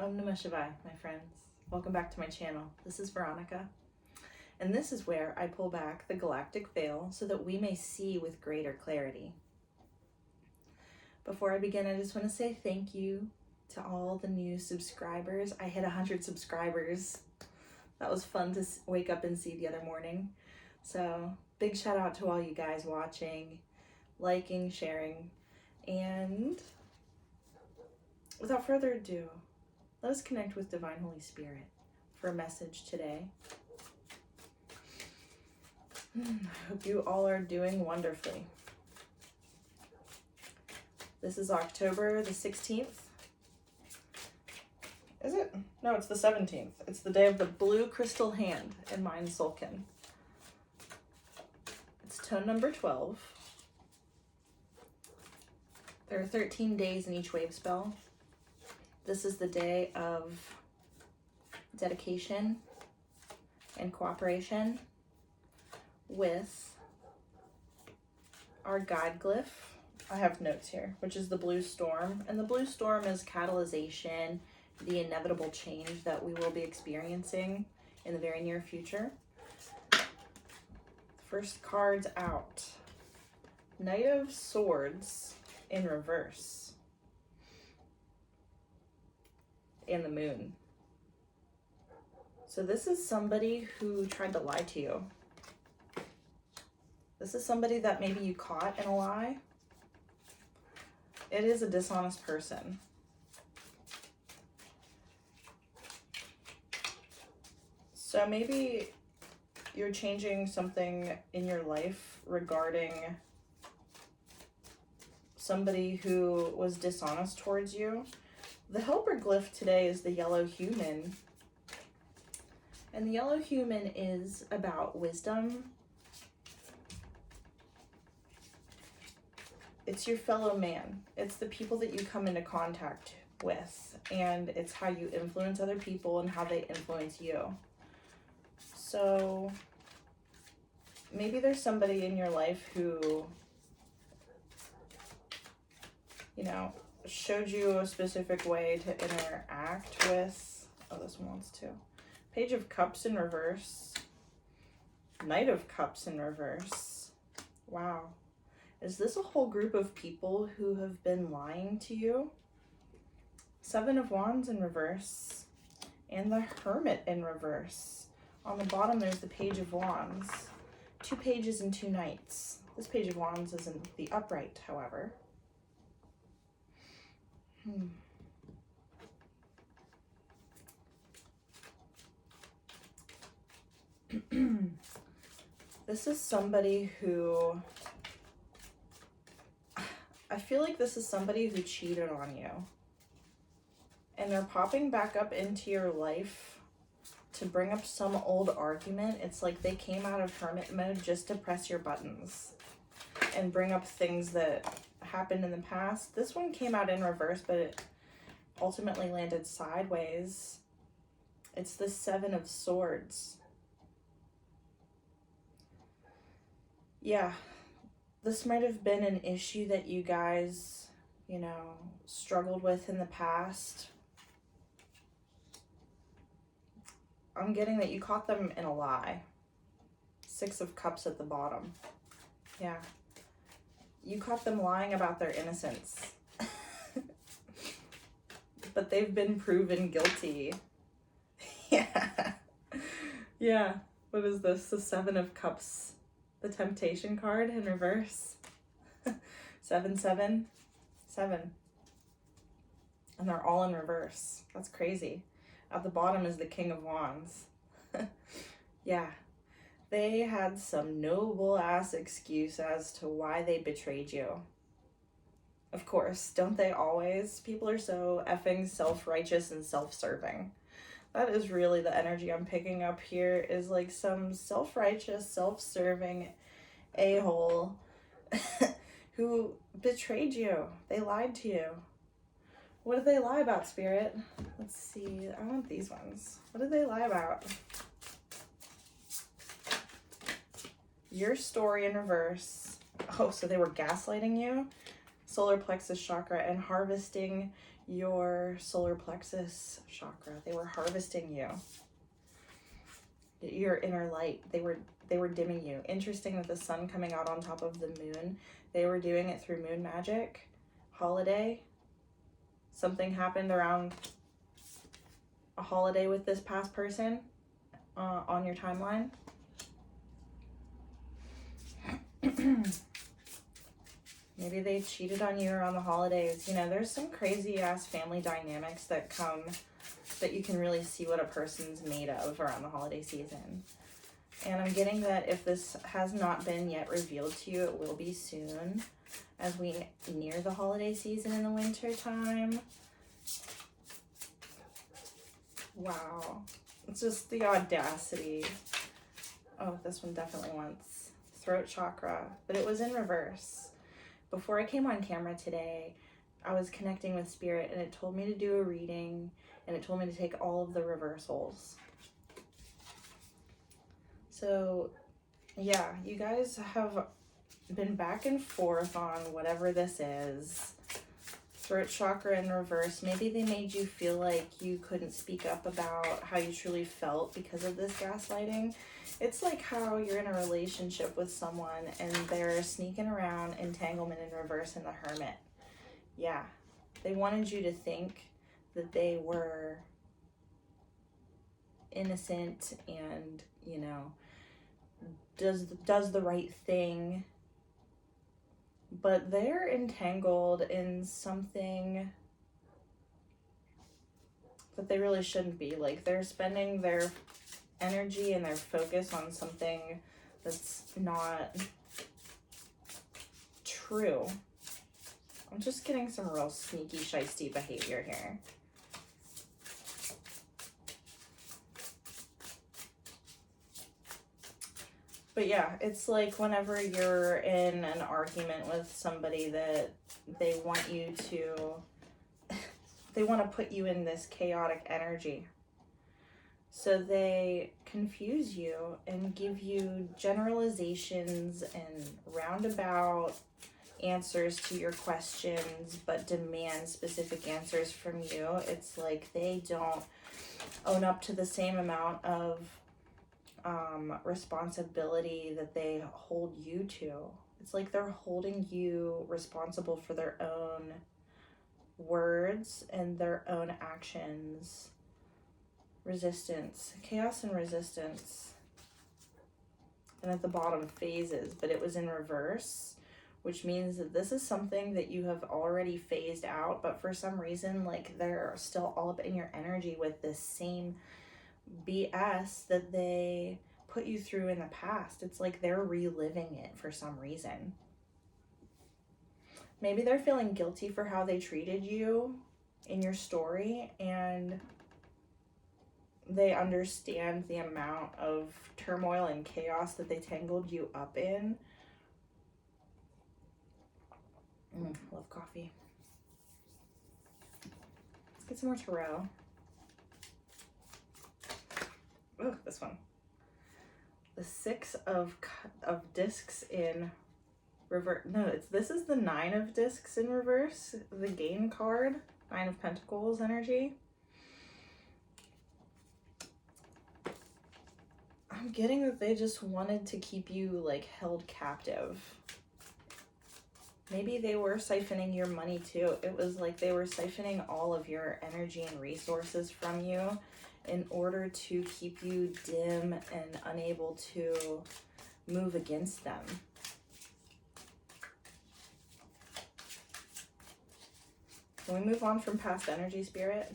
Om Namah Shivaya, my friends. Welcome back to my channel. This is Veronica, and this is where I pull back the galactic veil so that we may see with greater clarity. Before I begin, I just want to say thank you to all the new subscribers. I hit 100 subscribers. That was fun to wake up and see the other morning. So big shout out to all you guys watching, liking, sharing, and without further ado, let us connect with Divine Holy Spirit for a message today. I hope you all are doing wonderfully. This is October the 16th. Is it? No, it's the 17th. It's the day of the blue crystal hand in Mind Sulkin. It's tone number 12. There are 13 days in each wave spell. This is the day of dedication and cooperation with our guide glyph. I have notes here, which is the blue storm. And the blue storm is catalyzation, the inevitable change that we will be experiencing in the very near future. First card's out. Knight of Swords in reverse. And the moon. So this is somebody who tried to lie to you. This is somebody that maybe you caught in a lie. It is a dishonest person. So maybe you're changing something in your life regarding somebody who was dishonest towards you. The helper glyph today is the yellow human. And the yellow human is about wisdom. It's your fellow man. It's the people that you come into contact with. And it's how you influence other people and how they influence you. So maybe there's somebody in your life who, showed you a specific way to interact with. Oh, this one wants to. Page of Cups in reverse. Knight of Cups in reverse. Wow. Is this a whole group of people who have been lying to you? Seven of Wands in reverse. And the Hermit in reverse. On the bottom, there's the Page of Wands. 2 pages and 2 knights. This Page of Wands is in the upright, however. This is somebody who, I feel like this is somebody who cheated on you. And they're popping back up into your life to bring up some old argument. It's like they came out of hermit mode just to press your buttons and bring up things that happened in the past. This one came out in reverse, but it ultimately landed sideways. It's the Seven of Swords. Yeah, this might have been an issue that you guys, struggled with in the past. I'm getting that you caught them in a lie. 6 of Cups at the bottom. Yeah. You caught them lying about their innocence. But they've been proven guilty. Yeah. Yeah. What is this? The 7 of Cups. The Temptation card in reverse. 7, 7, 7. And they're all in reverse. That's crazy. At the bottom is the King of Wands. Yeah. They had some noble ass excuse as to why they betrayed you. Of course, don't they always? People are so effing self-righteous and self-serving. That is really the energy I'm picking up here, is like some self-righteous, self-serving a-hole who betrayed you. They lied to you. What did they lie about, Spirit? Let's see. I want these ones. What did they lie about? Your story in reverse. Oh, so they were gaslighting you? Solar plexus chakra and harvesting your solar plexus chakra. They were harvesting you, your inner light. They were dimming you. Interesting that the sun coming out on top of the moon, they were doing it through moon magic, holiday. Something happened around a holiday with this past person on your timeline. Maybe they cheated on you around the holidays. You know, there's some crazy ass family dynamics that come that you can really see what a person's made of around the holiday season. And I'm getting that if this has not been yet revealed to you, it will be soon as we near the holiday season in the winter time. Wow. It's just the audacity. Oh, this one definitely wants throat chakra, but it was in reverse. Before I came on camera today, I was connecting with spirit and it told me to do a reading and it told me to take all of the reversals. So yeah, you guys have been back and forth on whatever this is. Throat chakra in reverse. Maybe they made you feel like you couldn't speak up about how you truly felt because of this gaslighting. It's like how you're in a relationship with someone and they're sneaking around entanglement in reverse in the Hermit. Yeah, they wanted you to think that they were innocent and, you know, does the right thing. But they're entangled in something that they really shouldn't be. Like, they're spending their energy and their focus on something that's not true. I'm just getting some real sneaky, shisty behavior here. But yeah, it's like whenever you're in an argument with somebody that they want you to, they want to put you in this chaotic energy. So they confuse you and give you generalizations and roundabout answers to your questions, but demand specific answers from you. It's like they don't own up to the same amount of responsibility that they hold you to. It's like they're holding you responsible for their own words and their own actions. Resistance, chaos and resistance. And at the bottom, phases, but it was in reverse, which means that this is something that you have already phased out, but for some reason, like, they're still all up in your energy with this same BS that they put you through in the past. It's like they're reliving it for some reason. Maybe they're feeling guilty for how they treated you in your story, and they understand the amount of turmoil and chaos that they tangled you up in. Love coffee. Let's get some more tarot. Oh, this one. The 6 of discs in reverse. No, this is the 9 of discs in reverse. The gain card, 9 of Pentacles energy. I'm getting that they just wanted to keep you, like, held captive. Maybe they were siphoning your money too. It was like they were siphoning all of your energy and resources from you in order to keep you dim and unable to move against them. Can we move on from past energy, Spirit?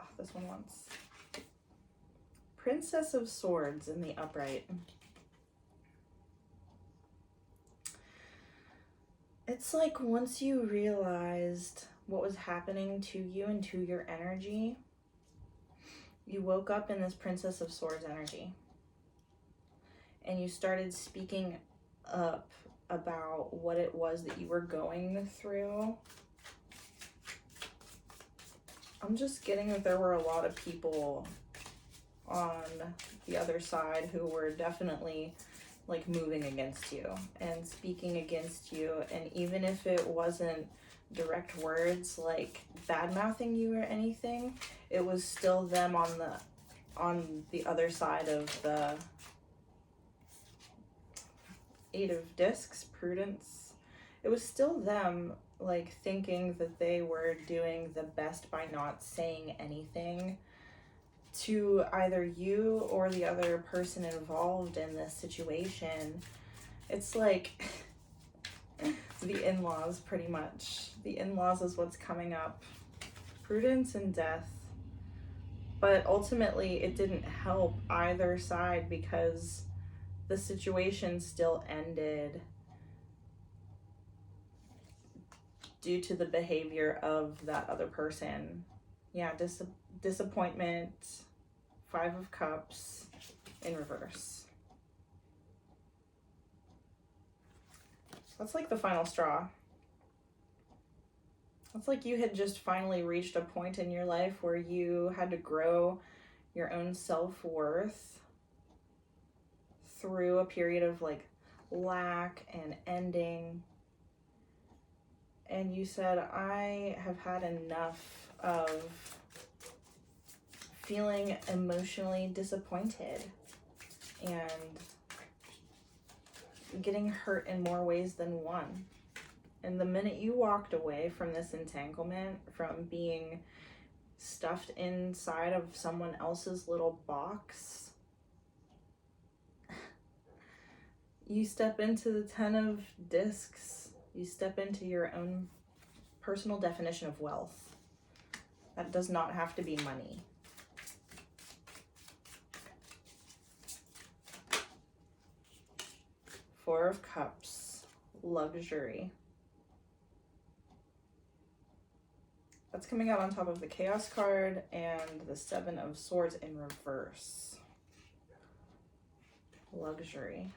Oh, this one wants Princess of Swords in the upright. It's like once you realized what was happening to you and to your energy, you woke up in this Princess of Swords energy. And you started speaking up about what it was that you were going through. I'm just getting that there were a lot of people on the other side who were definitely like moving against you and speaking against you. And even if it wasn't direct words like bad mouthing you or anything, it was still them on the other side of the Eight of Discs, Prudence. It was still them like thinking that they were doing the best by not saying anything to either you or the other person involved in this situation. It's like the in-laws, pretty much. The in-laws is what's coming up. Prudence and death. But ultimately, it didn't help either side because the situation still ended due to the behavior of that other person. Yeah, disappointment, Five of Cups in reverse. That's like the final straw. It's like you had just finally reached a point in your life where you had to grow your own self-worth through a period of like lack and ending. And you said, I have had enough of feeling emotionally disappointed and getting hurt in more ways than one. And the minute you walked away from this entanglement, from being stuffed inside of someone else's little box, you step into the Ten of Discs. You step into your own personal definition of wealth. That does not have to be money. Four of Cups, luxury. That's coming out on top of the Chaos card and the Seven of Swords in reverse. Luxury.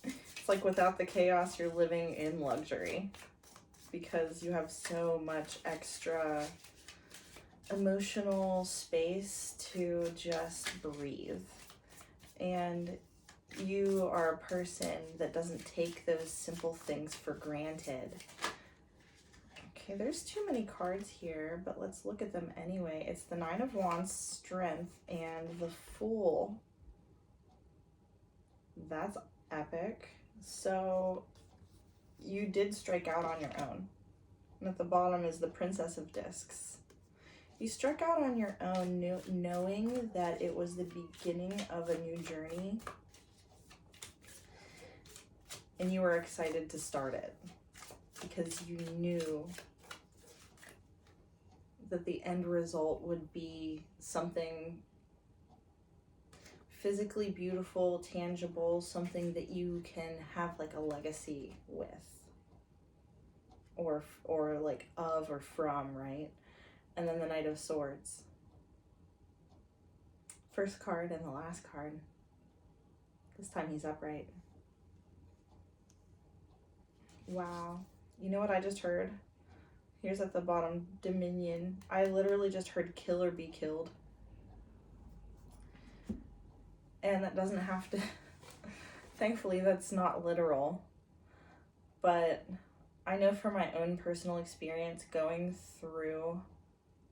It's like without the chaos, you're living in luxury because you have so much extra emotional space to just breathe. And you are a person that doesn't take those simple things for granted. Okay, there's too many cards here, but let's look at them anyway. It's the Nine of Wands, Strength, and the Fool. That's epic. So you did strike out on your own. And at the bottom is the Princess of Discs. You struck out on your own knowing that it was the beginning of a new journey. And you were excited to start it because you knew that the end result would be something physically beautiful, tangible, something that you can have like a legacy with, or like of or from, right? And then the Knight of Swords. First card and the last card. This time he's upright. Wow. You know what I just heard? Here's at the bottom, Dominion. I literally just heard kill or be killed. And that doesn't have to, thankfully that's not literal. But I know from my own personal experience, going through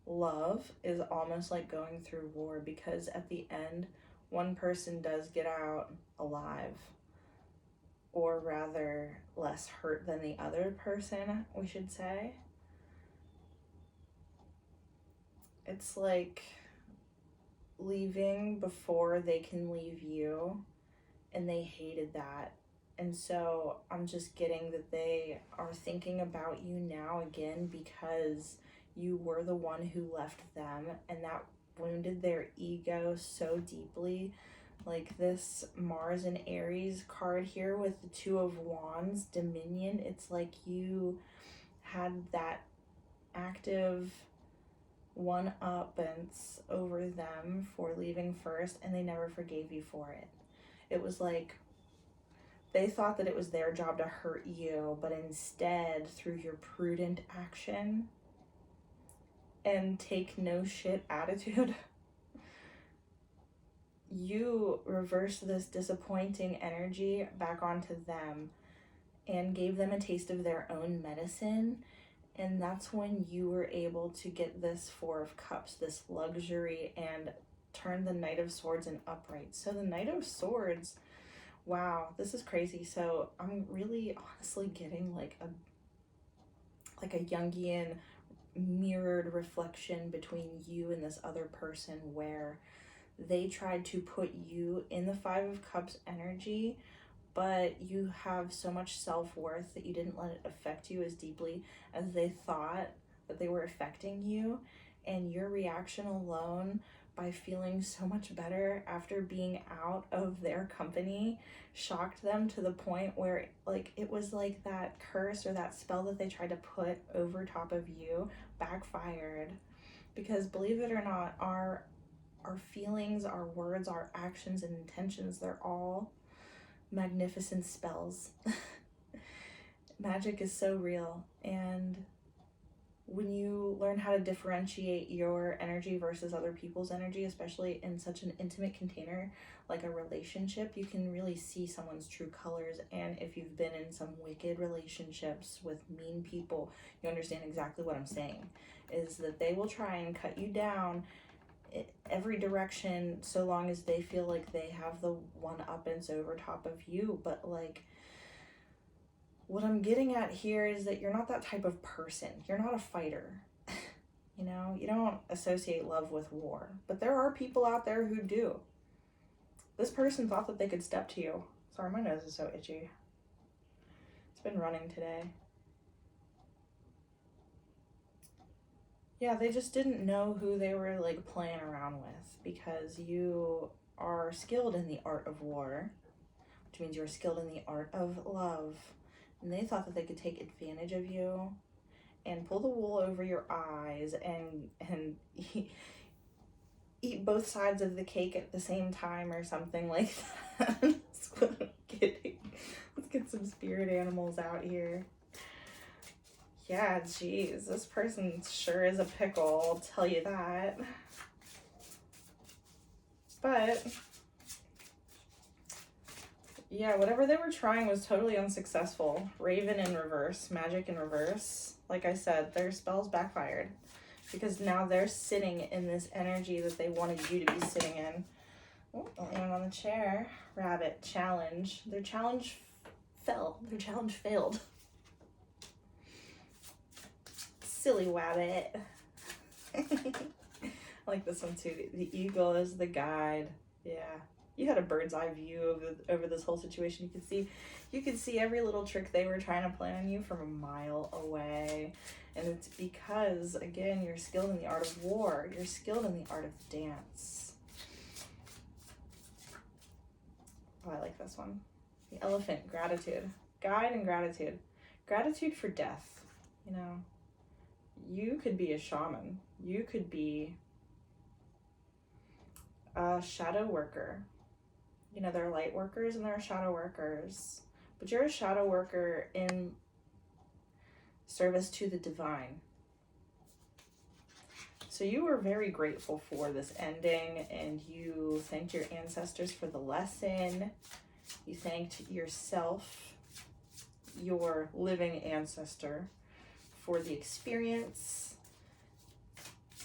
love is almost like going through war, because at the end, one person does get out alive, or rather less hurt than the other person, we should say. It's like leaving before they can leave you, and they hated that. And so I'm just getting that they are thinking about you now again because you were the one who left them, and that wounded their ego so deeply. Like this Mars and Aries card here with the Two of Wands, Dominion, it's like you had that active one-uppance over them for leaving first, and they never forgave you for it. It was like they thought that it was their job to hurt you, but instead, through your prudent action, and take no shit attitude. You reversed this disappointing energy back onto them and gave them a taste of their own medicine. And that's when you were able to get this Four of Cups, this luxury, and turn the Knight of Swords in upright. So the Knight of Swords, wow, this is crazy. So I'm really honestly getting like a Jungian mirrored reflection between you and this other person, where they tried to put you in the Five of Cups energy, but you have so much self-worth that you didn't let it affect you as deeply as they thought that they were affecting you. And your reaction alone, by feeling so much better after being out of their company, shocked them to the point where like it was like that curse or that spell that they tried to put over top of you backfired. Because believe it or not, our feelings, our words, our actions and intentions, they're all magnificent spells. Magic is so real, and when you learn how to differentiate your energy versus other people's energy, especially in such an intimate container like a relationship, you can really see someone's true colors. And if you've been in some wicked relationships with mean people, you understand exactly what I'm saying, is that they will try and cut you down every direction so long as they feel like they have the one-uppance over top of you. But like, what I'm getting at here is that you're not that type of person. You're not a fighter. You know, you don't associate love with war, but there are people out there who do. This person thought that they could step to you. Sorry, my nose is so itchy. It's been running today. Yeah, they just didn't know who they were like playing around with, because you are skilled in the art of war, which means you're skilled in the art of love. And they thought that they could take advantage of you and pull the wool over your eyes and eat both sides of the cake at the same time or something like that. That's what I'm kidding. Let's get some spirit animals out here. Yeah, geez, this person sure is a pickle, I'll tell you that. But yeah, whatever they were trying was totally unsuccessful. Raven in reverse, magic in reverse. Like I said, their spells backfired because now they're sitting in this energy that they wanted you to be sitting in. Oh, don't land on the chair. Rabbit challenge. Their challenge fell. Their challenge failed. Silly wabbit. I like this one too. The eagle is the guide. Yeah. You had a bird's eye view over this whole situation. You could see every little trick they were trying to play on you from a mile away. And it's because, again, you're skilled in the art of war. You're skilled in the art of dance. Oh, I like this one. The elephant, gratitude. Guide and gratitude. Gratitude for death. You know, you could be a shaman. You could be a shadow worker. You know, there are light workers and there are shadow workers. But you're a shadow worker in service to the divine. So you were very grateful for this ending, and you thanked your ancestors for the lesson. You thanked yourself, your living ancestor, for the experience.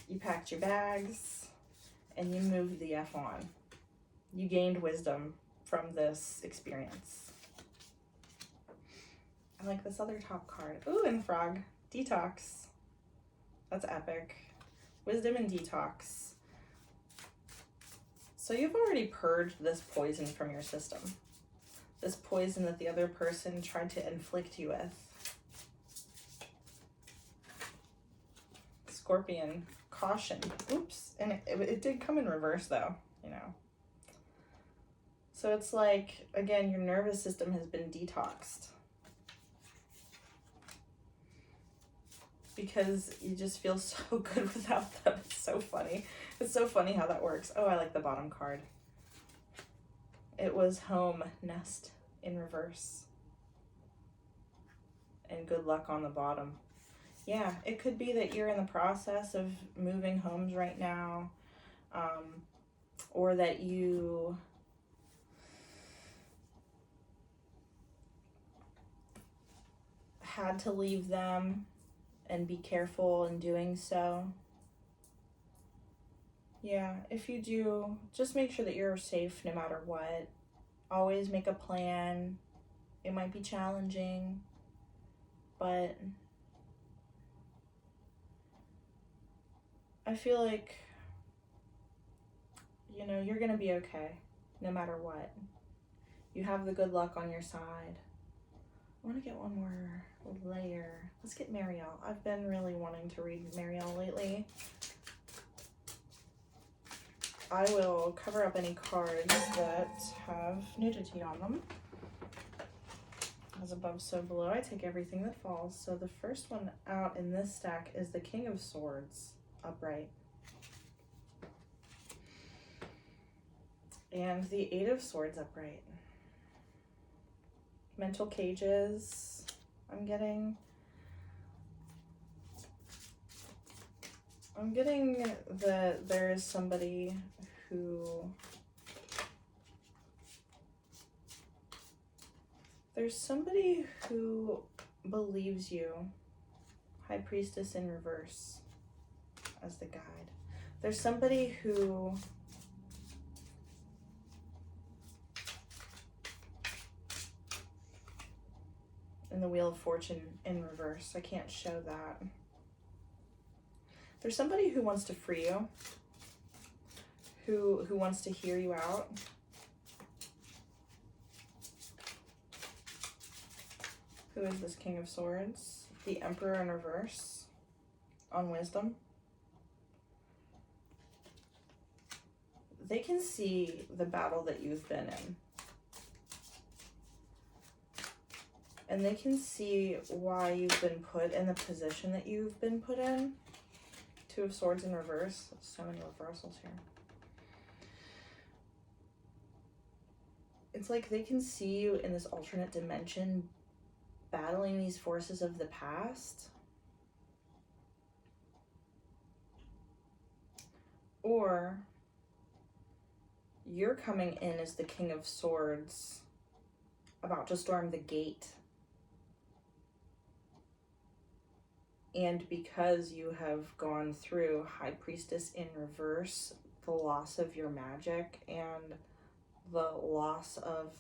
You packed your bags and you moved the F on. You gained wisdom from this experience. I like this other top card. Ooh, and frog. Detox. That's epic. Wisdom and detox. So you've already purged this poison from your system. This poison that the other person tried to inflict you with. Scorpion. Caution. Oops. And it did come in reverse though, you know. So it's like, again, your nervous system has been detoxed. Because you just feel so good without them. It's so funny. It's so funny how that works. Oh, I like the bottom card. It was home, nest in reverse. And good luck on the bottom. Yeah, it could be that you're in the process of moving homes right now, or that you had to leave them and be careful in doing so. Yeah, if you do, just make sure that you're safe no matter what. Always make a plan. It might be challenging, but I feel like, you know, you're gonna be okay no matter what. You have the good luck on your side. I want to get one more layer. Let's get Marielle. I've been really wanting to read Marielle lately. I will cover up any cards that have nudity on them. As above, so below. I take everything that falls. So the first one out in this stack is the King of Swords, upright. And the Eight of Swords, upright. Mental cages, I'm getting that there is somebody who, believes you. High Priestess in reverse as the guide. There's somebody who in the Wheel of Fortune in reverse. I can't show that. There's somebody who wants to free you, who wants to hear you out. Who is this King of Swords? The Emperor in reverse on Wisdom. They can see the battle that you've been in. And they can see why you've been put in the position that you've been put in. Two of Swords in reverse. So many reversals here. It's like they can see you in this alternate dimension battling these forces of the past. Or you're coming in as the King of Swords about to storm the gate. And because you have gone through High Priestess in reverse, the loss of your magic and the loss of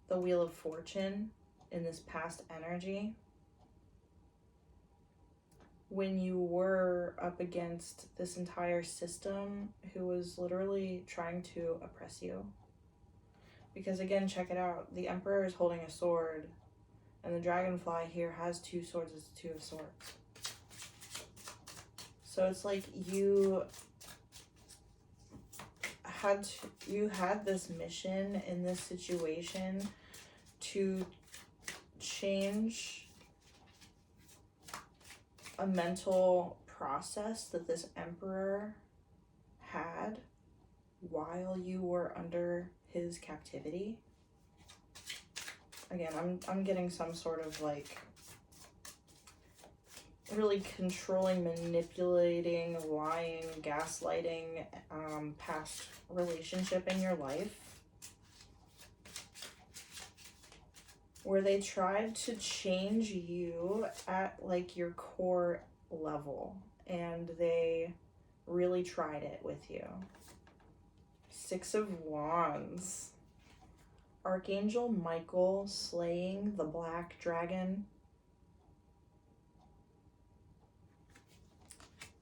the Wheel of Fortune in this past energy, when you were up against this entire system who was literally trying to oppress you. Because again, check it out. The Emperor is holding a sword, and the dragonfly here has two swords as the Two of Swords. So it's like you had this mission in this situation to change a mental process that this Emperor had while you were under his captivity. Again, I'm getting some sort of like really controlling, manipulating, lying, gaslighting past relationship in your life where they tried to change you at like your core level, and they really tried it with you. Six of Wands. Archangel Michael slaying the black dragon.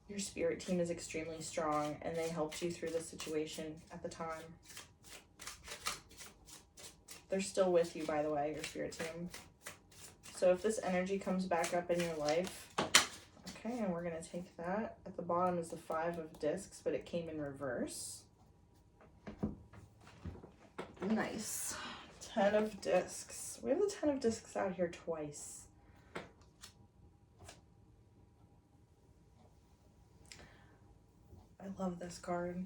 Your spirit team is extremely strong, and they helped you through the situation at the time. They're still with you, by the way, your spirit team. So if this energy comes back up in your life, okay, and we're going to take that. At the bottom is the Five of Discs, but it came in reverse. Nice. 10 of Discs. We have the 10 of Discs out here twice. I love this card.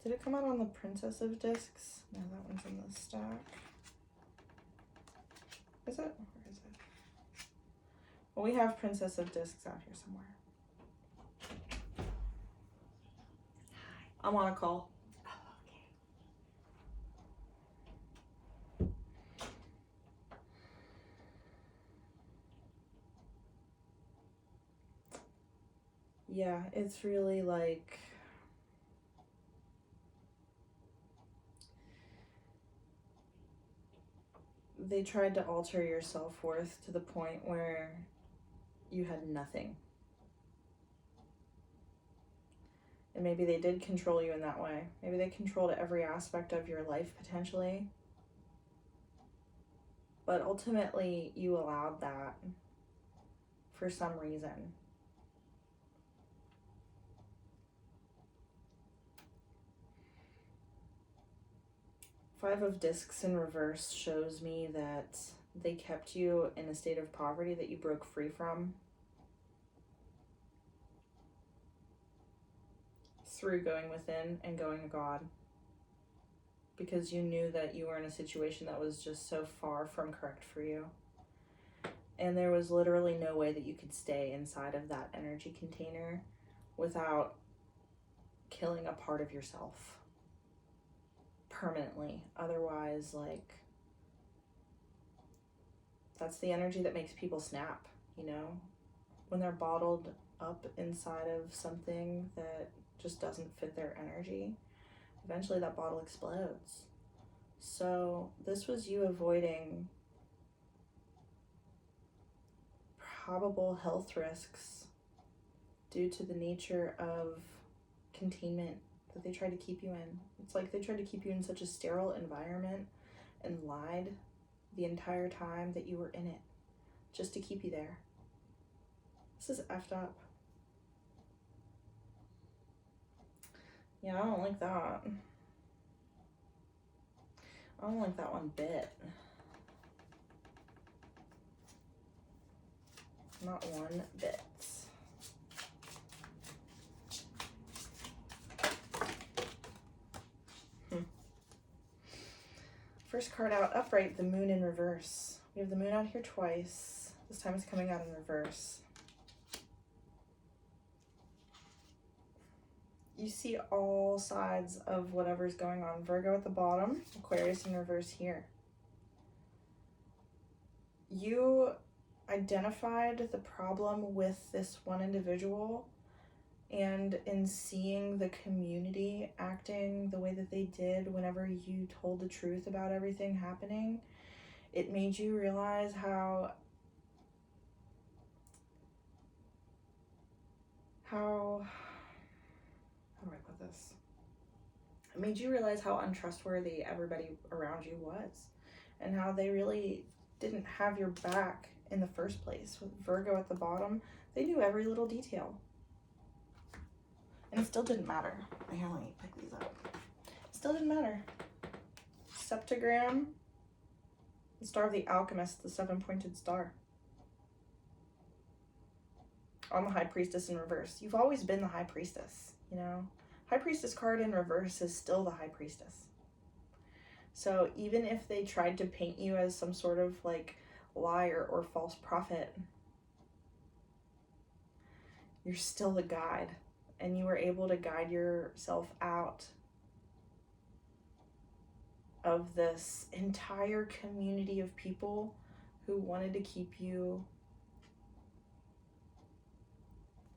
Did it come out on the Princess of Discs? No, that one's in the stack. Is it? Where is it? Well, we have Princess of Discs out here somewhere. I'm on a call. Yeah, it's really like they tried to alter your self-worth to the point where you had nothing. And maybe they did control you in that way. Maybe they controlled every aspect of your life potentially. But ultimately, you allowed that for some reason. Five of Discs in reverse shows me that they kept you in a state of poverty that you broke free from through going within and going to God, because you knew that you were in a situation that was just so far from correct for you. And there was literally no way that you could stay inside of that energy container without killing a part of yourself permanently. Otherwise, like, that's the energy that makes people snap, you know? When they're bottled up inside of something that just doesn't fit their energy, eventually that bottle explodes. So this was you avoiding probable health risks due to the nature of containment that they tried to keep you in. It's like they tried to keep you in such a sterile environment and lied the entire time that you were in it just to keep you there. This is effed up. Yeah, I don't like that. I don't like that one bit. Not one bit. First card out, upright, the moon in reverse. We have the moon out here twice. This time it's coming out in reverse. You see all sides of whatever's going on. Virgo at the bottom, Aquarius in reverse here. You identified the problem with this one individual, and in seeing the community acting the way that they did whenever you told the truth about everything happening, it made you realize how do I put this? It made you realize how untrustworthy everybody around you was, and how they really didn't have your back in the first place. With Virgo at the bottom, they knew every little detail. And it still didn't matter. Here, let me pick these up. It still didn't matter. Septagram, the Star of the Alchemist, the 7-pointed star. On the High Priestess in reverse. You've always been the High Priestess, you know? High Priestess card in reverse is still the High Priestess. So even if they tried to paint you as some sort of like liar or false prophet, you're still the guide. And you were able to guide yourself out of this entire community of people who wanted to keep you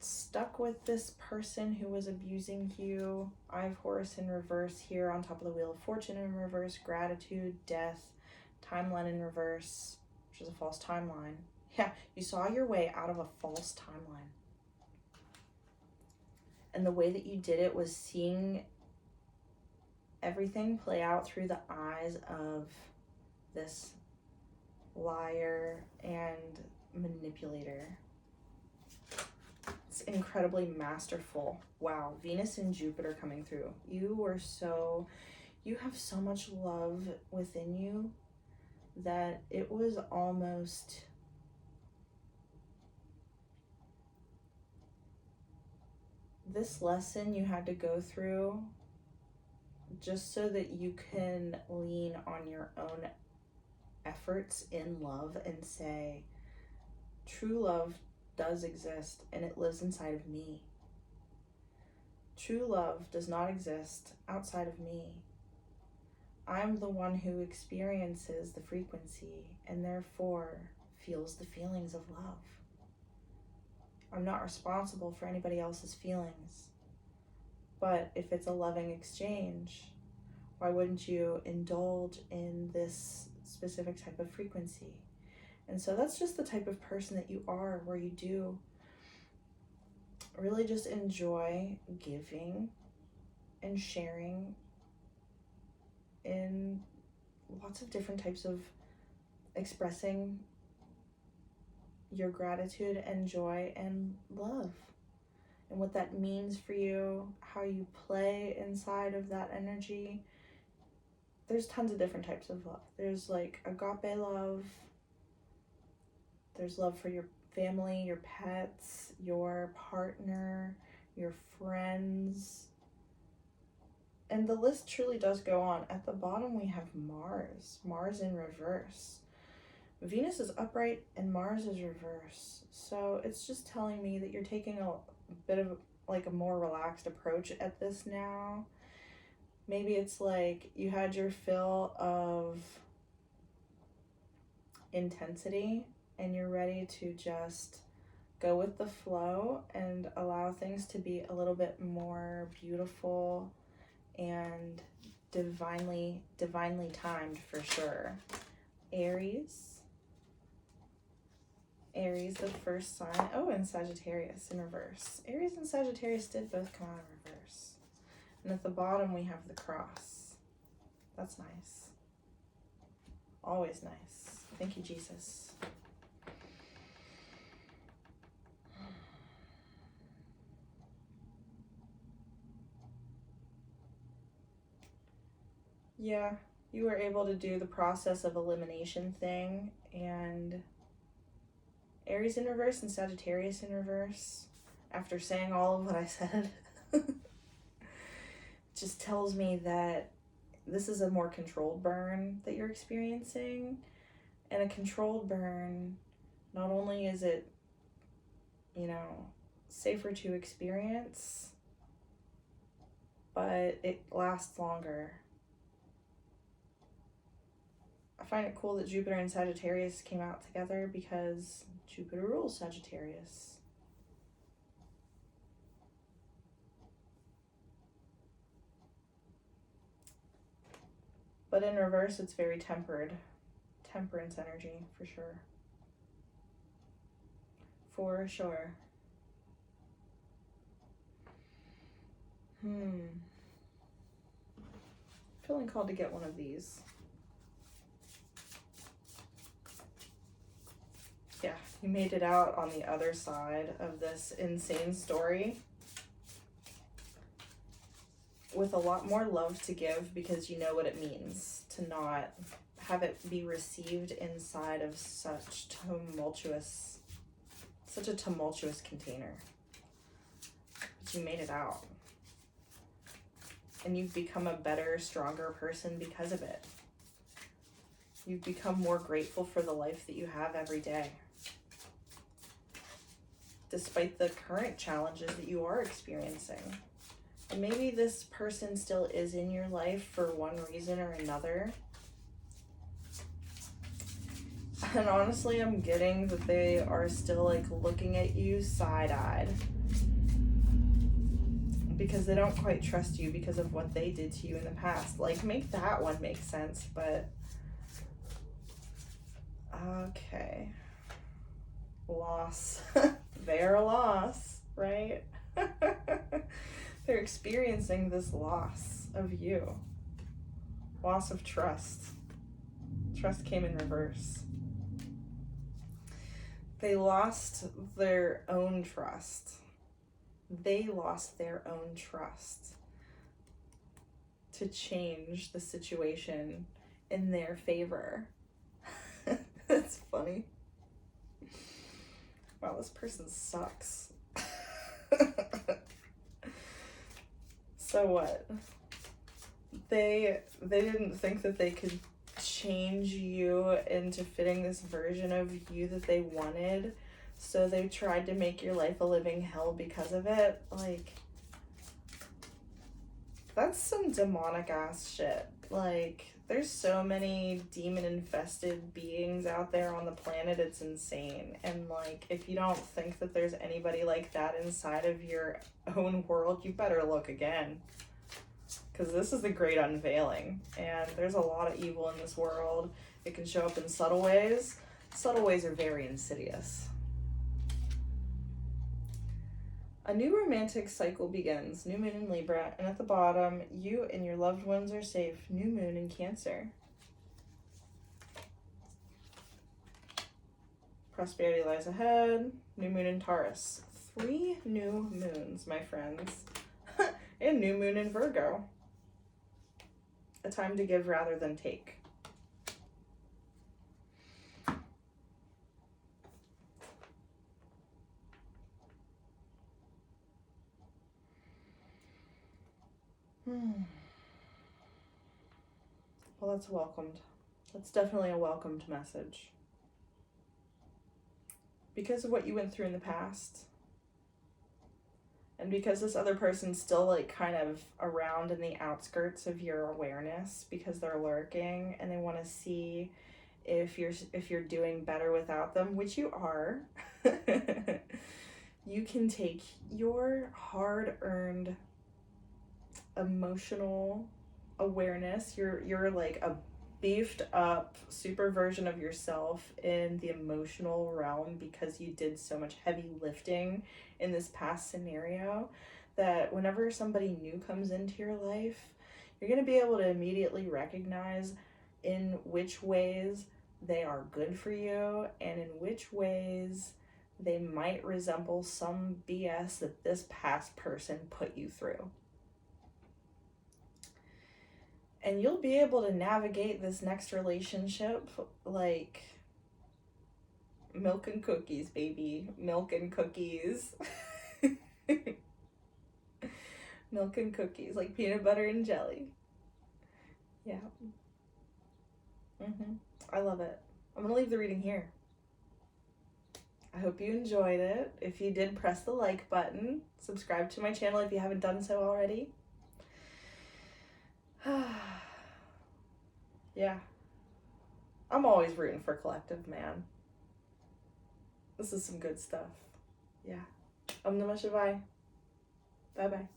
stuck with this person who was abusing you. I have Horus in reverse here on top of the Wheel of Fortune in reverse, gratitude, death, timeline in reverse, which is a false timeline. Yeah, you saw your way out of a false timeline. And the way that you did it was seeing everything play out through the eyes of this liar and manipulator. It's incredibly masterful. Wow, Venus and Jupiter coming through. You have so much love within you that it was almost this lesson you had to go through just so that you can lean on your own efforts in love and say, true love does exist and it lives inside of me. True love does not exist outside of me. I'm the one who experiences the frequency and therefore feels the feelings of love. I'm not responsible for anybody else's feelings. But if it's a loving exchange, why wouldn't you indulge in this specific type of frequency? And so that's just the type of person that you are, where you do really just enjoy giving and sharing in lots of different types of expressing your gratitude and joy and love, and what that means for you, how you play inside of that energy. There's tons of different types of love. There's like agape love. There's love for your family, your pets, your partner, your friends. And the list truly does go on. At the bottom we have Mars. Mars in reverse. Venus is upright and Mars is reverse. So it's just telling me that you're taking a bit of like a more relaxed approach at this now. Maybe it's like you had your fill of intensity and you're ready to just go with the flow and allow things to be a little bit more beautiful and divinely timed, for sure. Aries, the first sign. Oh, and Sagittarius in reverse. Aries and Sagittarius did both come out in reverse. And at the bottom we have the cross. That's nice. Always nice. Thank you, Jesus. Yeah, you were able to do the process of elimination thing, and Aries in reverse and Sagittarius in reverse, after saying all of what I said, just tells me that this is a more controlled burn that you're experiencing. And a controlled burn, not only is it, safer to experience, but it lasts longer. I find it cool that Jupiter and Sagittarius came out together because Jupiter rules Sagittarius. But in reverse, it's very tempered. Temperance energy, for sure. For sure. Feeling called to get one of these. Yeah, you made it out on the other side of this insane story with a lot more love to give, because you know what it means to not have it be received inside of such a tumultuous container. But you made it out. And you've become a better, stronger person because of it. You've become more grateful for the life that you have every day, despite the current challenges that you are experiencing. And maybe this person still is in your life for one reason or another. And honestly, I'm getting that they are still like looking at you side-eyed, because they don't quite trust you because of what they did to you in the past. Like, make that one make sense, but okay. Loss. Their loss, right? They're experiencing this loss of you. Loss of trust. Trust came in reverse. They lost their own trust. They lost their own trust to change the situation in their favor. That's funny. Wow, this person sucks. So what? They didn't think that they could change you into fitting this version of you that they wanted. So they tried to make your life a living hell because of it. Like, that's some demonic ass shit. Like, there's so many demon infested beings out there on the planet, it's insane. And like, if you don't think that there's anybody like that inside of your own world, you better look again. Because this is the great unveiling, and there's a lot of evil in this world. It can show up in subtle ways. Subtle ways are very insidious. A new romantic cycle begins. New moon in Libra, and at the bottom, you and your loved ones are safe. New moon in Cancer. Prosperity lies ahead. New moon in Taurus. 3 new moons, my friends. And new moon in Virgo. A time to give rather than take. Well, that's welcomed. That's definitely a welcomed message. Because of what you went through in the past, and because this other person's still like kind of around in the outskirts of your awareness, because they're lurking and they want to see if you're doing better without them, which you are. You can take your hard-earned emotional awareness, you're like a beefed up super version of yourself in the emotional realm, because you did so much heavy lifting in this past scenario, that whenever somebody new comes into your life, you're going to be able to immediately recognize in which ways they are good for you and in which ways they might resemble some BS that this past person put you through. And you'll be able to navigate this next relationship like milk and cookies, baby. Milk and cookies. Milk and cookies, like peanut butter and jelly. Yeah. I love it. I'm going to leave the reading here. I hope you enjoyed it. If you did, press the like button. Subscribe to my channel if you haven't done so already. Yeah. I'm always rooting for collective, man. This is some good stuff. Yeah. Om Namah Shivaya. Bye-bye.